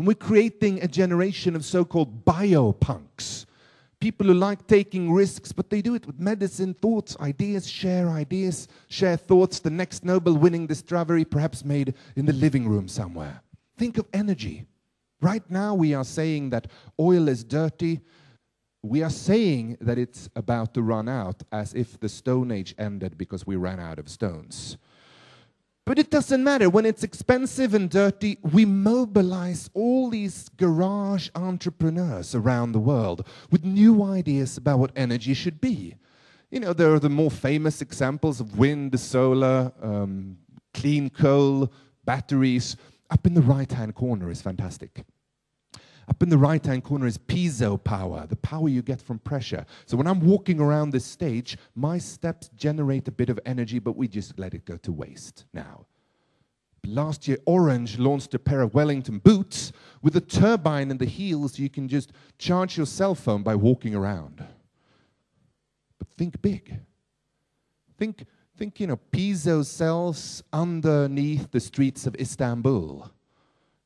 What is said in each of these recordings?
And we're creating a generation of so-called biopunks. People who like taking risks, but they do it with medicine, thoughts, ideas, share thoughts. The next Nobel-winning discovery perhaps made in the living room somewhere. Think of energy. Right now we are saying that oil is dirty. We are saying that it's about to run out, as if the Stone Age ended because we ran out of stones. But it doesn't matter. When it's expensive and dirty, we mobilize all these garage entrepreneurs around the world with new ideas about what energy should be. You know, there are the more famous examples of wind, solar, clean coal, batteries. Up in the right-hand corner is fantastic. Up in the right-hand corner is piezo power, the power you get from pressure. So when I'm walking around this stage, my steps generate a bit of energy, but we just let it go to waste now. Last year, Orange launched a pair of Wellington boots with a turbine in the heels. You can just charge your cell phone by walking around. But think big. Think, you know, piezo cells underneath the streets of Istanbul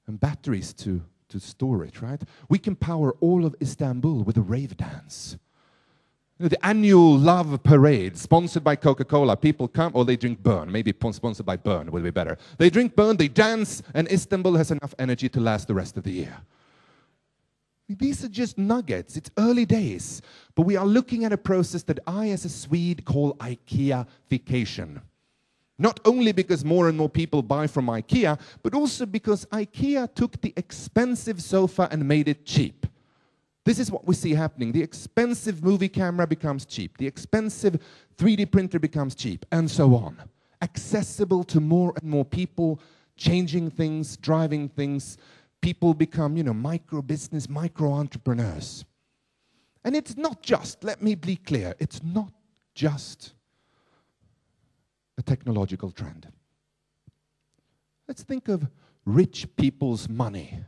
and batteries to store it, right? We can power all of Istanbul with a rave dance. You know, the annual Love Parade, sponsored by Coca-Cola. People come, or they drink Burn. Maybe sponsored by Burn would be better. They drink Burn, they dance, and Istanbul has enough energy to last the rest of the year. These are just nuggets. It's early days. But we are looking at a process that I, as a Swede, call IKEA-fication. Not only because more and more people buy from IKEA, but also because IKEA took the expensive sofa and made it cheap. This is what we see happening. The expensive movie camera becomes cheap. The expensive 3D printer becomes cheap, and so on. Accessible to more and more people, changing things, driving things. People become, you know, micro-business, micro-entrepreneurs. And it's not just, let me be clear, it's not just a technological trend. Let's think of rich people's money.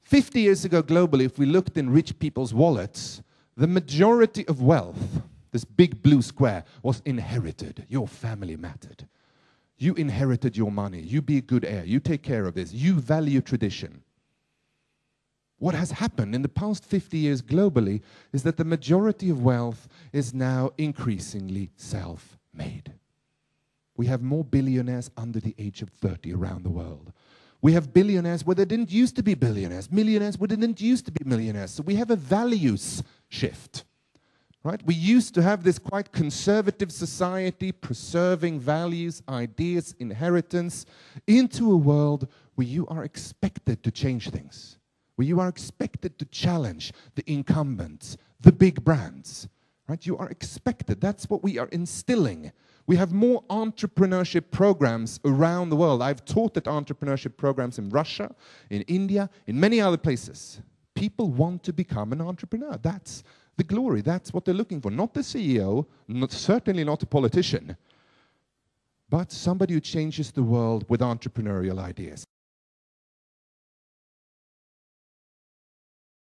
50 years ago globally, if we looked in rich people's wallets, the majority of wealth, this big blue square, was inherited. Your family mattered. You inherited your money. You be a good heir. You take care of this. You value tradition. What has happened in the past 50 years globally is that the majority of wealth is now increasingly self-made. We have more billionaires under the age of 30 around the world. We have billionaires where there didn't used to be billionaires, millionaires where there didn't used to be millionaires. So we have a values shift, right? We used to have this quite conservative society preserving values, ideas, inheritance into a world where you are expected to change things, where you are expected to challenge the incumbents, the big brands, right? You are expected. That's what we are instilling. We have more entrepreneurship programs around the world. I've taught at entrepreneurship programs in Russia, in India, in many other places. People want to become an entrepreneur. That's the glory. That's what they're looking for. Not the CEO, certainly not a politician, but somebody who changes the world with entrepreneurial ideas.